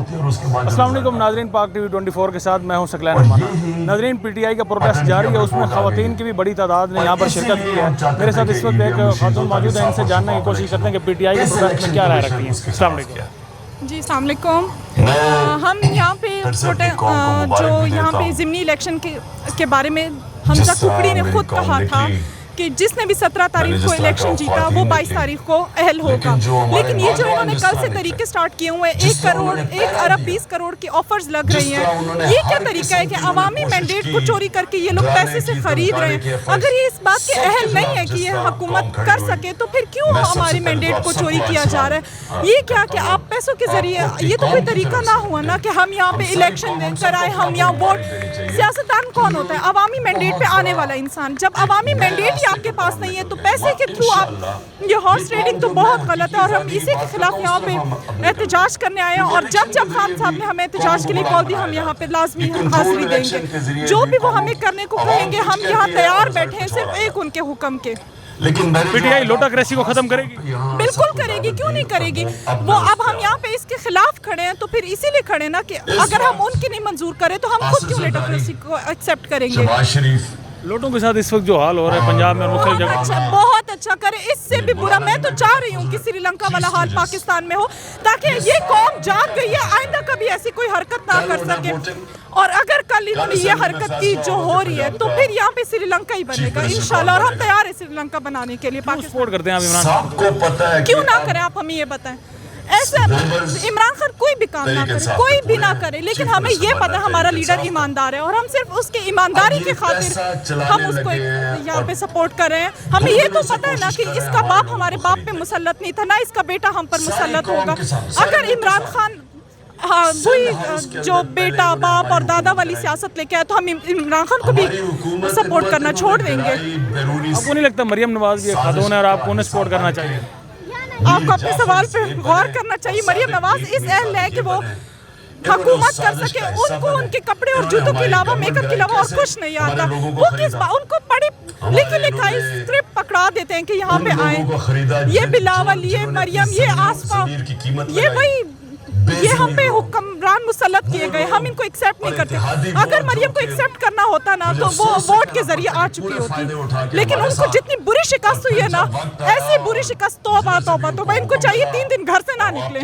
होती है और उसके बाद अस्सलाम वालेकुम नाज़रीन, पाक टीवी 24 के साथ मैं हूं सकलैन रहमान। नाज़रीन, पीटीआई का प्रोटेस्ट जारी है, उसमें ख़वातीन की भी बड़ी तादाद ने यहाँ पर शिरकत की है। मेरे साथ इस वक्त एक खातून मौजूद है, इनसे जानने की कोशिश करते हैं कि पीटीआई के प्रोटेस्ट में क्या राय रखती हैं। अस्सलाम वालेकुम। जी अस्सलाम वालेकुम। हम यहाँ पे जो यहाँ पे ज़िमनी इलेक्शन के बारे में हमजा कुकड़ी ने खुद कहा था कि जिसने भी 17 तारीख को इलेक्शन जीता वो 22 तारीख को अहल होगा। लेकिन ये जो इन्होंने कल से तरीके स्टार्ट किए हुए हैं, 1 अरब 20 करोड़ की ऑफर्स लग रही हैं, ये क्या तरीका है कि अवामी मैंडेट को चोरी करके ये लोग पैसे से खरीद रहे हैं? अगर ये इस बात के अहल नहीं है कि ये हुकूमत कर सके तो फिर क्यों हमारी मैंडेट को चोरी किया जा रहा है? ये क्या कि आप पैसों के जरिए, ये तो कोई तरीका ना हुआ ना कि हम यहाँ पे इलेक्शन कराएं, हम यहाँ वोट। सियासतदान कौन होता है? अवामी मैंडेट पे आने वाला इंसान। जब अवामी मैंडेट आपके पास नहीं है तो पैसे के थ्रू आप, ये हॉर्स ट्रेडिंग तो बहुत गलत है और हम इसी के खिलाफ यहाँ पे एहतजाज करने आए हैं। और जब खान साहब ने हमें एहतजाज के लिए कॉल दी, हम यहाँ पे लाजमी हाजिरी देंगे। जो भी वो हमें करने को कहेंगे हम यहाँ तैयार बैठे हैं, सिर्फ एक उनके हुक्म के। लेकिन पीटीआई लोटाक्रेसी को खत्म करेगी? बिल्कुल करेगी, क्यों नहीं करेगी वो। अब हम यहाँ पे इसके खिलाफ खड़े हैं तो फिर इसीलिए खड़े ना कि अगर हम उनकी नहीं मंजूर करें तो हम खुद क्यों लोटाक्रेसी को एक्सेप्ट करेंगे। लोटों के साथ इस वक्त जो हाल हो रहा है पंजाब में मुख्तलिफ जगह, बहुत अच्छा करे। इससे भी बुरा मैं तो चाह रही हूँ कि श्रीलंका वाला हाल पाकिस्तान में हो, ताकि ये कौम जाग गई है, आइंदा कभी ऐसी कोई हरकत ना कर सके। और अगर कल इन्होंने ये हरकत की जो हो रही है तो फिर यहाँ पे श्रीलंका ही बनेगा इंशाल्लाह। और हम तैयार है श्रीलंका बनाने के लिए। सपोर्ट करते हैं आप इमरान खान को? क्यों ना करें, आप हमें ये बताएं। ऐसा इमरान खान कोई भी काम ना करे, कोई भी ना करे, लेकिन हमें ये पता है हमारा लीडर ईमानदार है और हम सिर्फ उसकी ईमानदारी के खातिर हम उसको यहाँ पे सपोर्ट कर रहे हैं। हमें ये तो पता है ना कि इसका बाप हमारे बाप पे मुसल्लत नहीं था, ना इसका बेटा हम पर मुसल्लत होगा। अगर इमरान खान वही जो बेटा बाप और दादा वाली सियासत लेके आए तो हम इमरान खान को भी सपोर्ट करना छोड़ देंगे। आपको नहीं लगता मरियम नवाज भी एक खातून है और आपको उन्हें सपोर्ट करना चाहिए? आपको अपने सवाल पे गौर करना चाहिए। मरियम नवाज इस अहल है कि वो हुकूमत कर सके, उनको उनके कपड़े और जूतों के अलावा, मेकअप के अलावा और कुछ नहीं आता। वो किस बात, उनको बड़ी लिखी लिखाई स्क्रिप्ट पकड़ा देते हैं कि यहाँ पे आए। ये बिलावल, ये मरियम, ये आसफा, ये वही, ये हम पे हुक्मरान मुसल्लत किए गए, हम इनको एक्सेप्ट नहीं करते। अगर मरियम को एक्सेप्ट करना होता ना तो वो वोट के जरिए आ चुकी होती, लेकिन उनको जितनी बुरी शिकस्त हुई है ना, ऐसी बुरी शिकस्त, तौबा तौबा तौबा, इनको चाहिए 3 दिन घर से ना निकले।